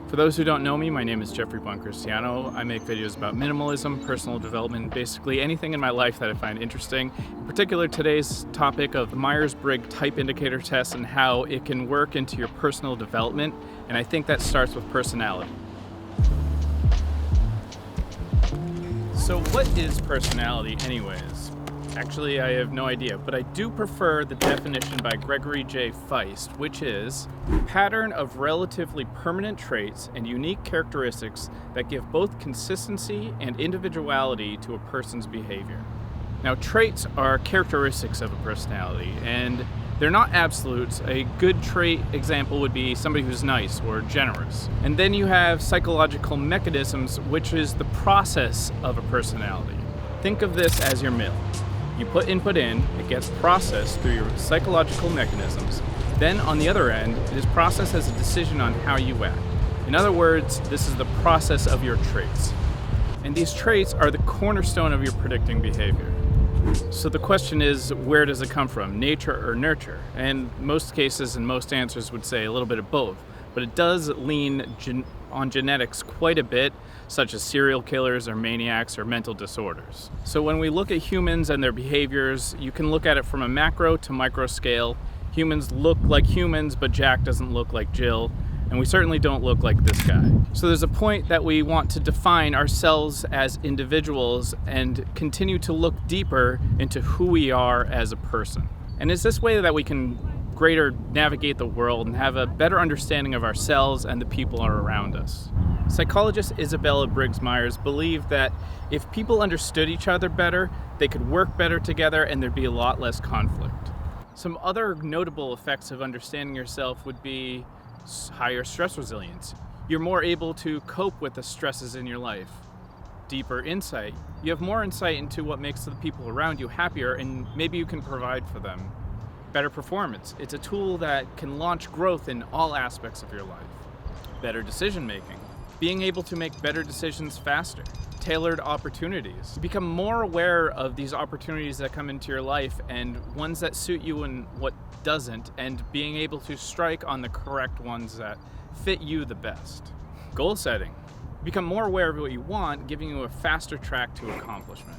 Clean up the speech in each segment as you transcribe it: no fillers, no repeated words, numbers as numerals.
For those who don't know me, my name is Jeffrey Boncristiano. I make videos about minimalism, personal development, basically anything in my life that I find interesting. In particular, today's topic of the Meyers-Briggs type indicator test and how it can work into your personal development. And I think that starts with personality. So what is personality anyways? Actually, I have no idea, but I do prefer the definition by Gregory J. Feist, which is a pattern of relatively permanent traits and unique characteristics that give both consistency and individuality to a person's behavior. Now, traits are characteristics of a personality, and they're not absolutes. A good trait example would be somebody who's nice or generous. And then you have psychological mechanisms, which is the process of a personality. Think of this as your mill. You put input in, it gets processed through your psychological mechanisms. Then on the other end, it is processed as a decision on how you act. In other words, this is the process of your traits. And these traits are the cornerstone of your predicting behavior. So the question is, where does it come from, nature or nurture? And most cases and most answers would say a little bit of both, but it does lean on genetics quite a bit, such as serial killers or maniacs or mental disorders. So when we look at humans and their behaviors, you can look at it from a macro to micro scale. Humans look like humans, but Jack doesn't look like Jill, and we certainly don't look like this guy. So there's a point that we want to define ourselves as individuals and continue to look deeper into who we are as a person. And it's this way that we can greater navigate the world and have a better understanding of ourselves and the people around us. Psychologist Isabella Briggs Myers believed that if people understood each other better, they could work better together and there'd be a lot less conflict. Some other notable effects of understanding yourself would be higher stress resilience. You're more able to cope with the stresses in your life. Deeper insight. You have more insight into what makes the people around you happier, and maybe you can provide for them. Better performance. It's a tool that can launch growth in all aspects of your life. Better decision making. Being able to make better decisions faster. Tailored opportunities. You become more aware of these opportunities that come into your life and ones that suit you and what doesn't, and being able to strike on the correct ones that fit you the best. Goal setting. Become more aware of what you want, giving you a faster track to accomplishment.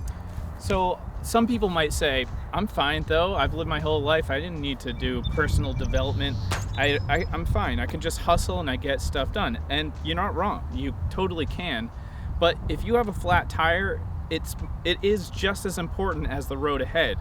So some people might say, I'm fine though, I've lived my whole life, I didn't need to do personal development, I'm fine, I can just hustle and I get stuff done. And you're not wrong, you totally can. But if you have a flat tire, it is just as important as the road ahead.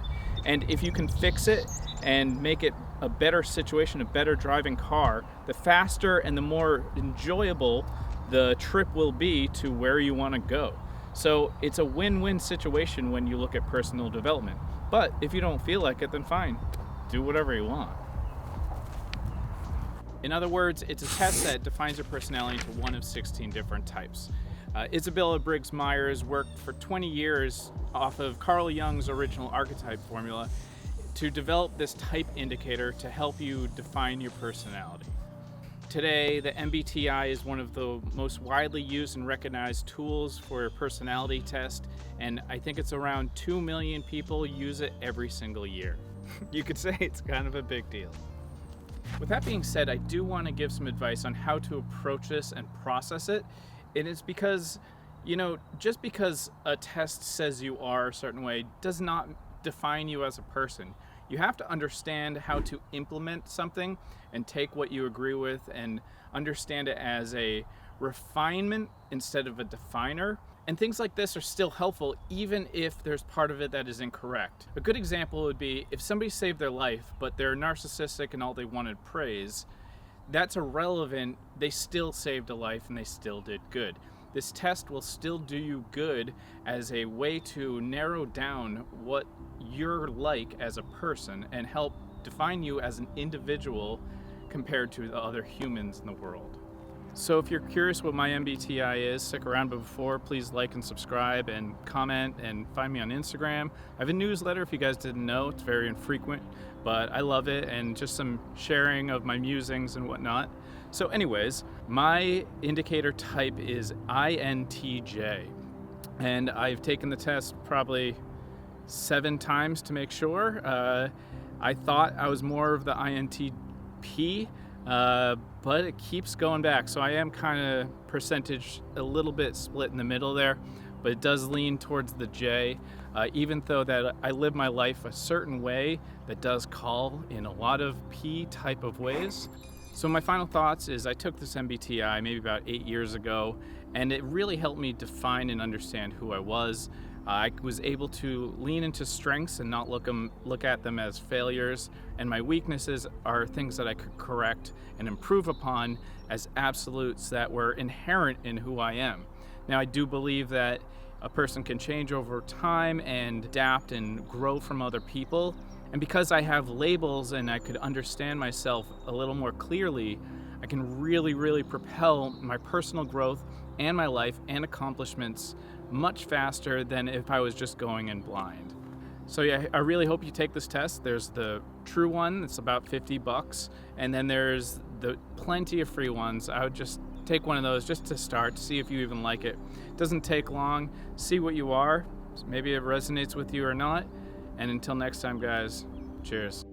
And if you can fix it and make it a better situation, a better driving car, the faster and the more enjoyable the trip will be to where you want to go. So it's a win-win situation when you look at personal development. But if you don't feel like it, then fine, do whatever you want. In other words, it's a test that defines your personality into one of 16 different types. Isabella Briggs Myers worked for 20 years off of Carl Jung's original archetype formula to develop this type indicator to help you define your personality. Today, the MBTI is one of the most widely used and recognized tools for a personality test, and I think it's around 2 million people use it every single year. You could say it's kind of a big deal. With that being said, I do want to give some advice on how to approach this and process it. And it's because, just because a test says you are a certain way does not define you as a person. You have to understand how to implement something and take what you agree with and understand it as a refinement instead of a definer. And things like this are still helpful even if there's part of it that is incorrect. A good example would be if somebody saved their life, but they're narcissistic and all they wanted praise, that's irrelevant. They still saved a life and they still did good. This test will still do you good as a way to narrow down what you're like as a person and help define you as an individual compared to the other humans in the world. So if you're curious what my MBTI is, stick around, but before, please like and subscribe and comment and find me on Instagram. I have a newsletter if you guys didn't know. It's very infrequent, but I love it, and just some sharing of my musings and whatnot. So anyways, my indicator type is INTJ, and I've taken the test probably 7 times to make sure. I thought I was more of the INTP P, but it keeps going back. So I am kind of percentage a little bit split in the middle there, but it does lean towards the J, even though that I live my life a certain way that does call in a lot of P type of ways. So my final thoughts is I took this MBTI maybe about 8 years ago, and it really helped me define and understand who I was. I was able to lean into strengths and not look at them as failures, and my weaknesses are things that I could correct and improve upon as absolutes that were inherent in who I am. Now, I do believe that a person can change over time and adapt and grow from other people. And because I have labels and I could understand myself a little more clearly, I can really propel my personal growth and my life and accomplishments much faster than if I was just going in blind. So yeah, I really hope you take this test. There's the true one, it's about $50, and then there's the plenty of free ones. I would just take one of those just to start, to see if you even like it. It doesn't take long. See what you are. Maybe it resonates with you or not. And until next time, guys, cheers.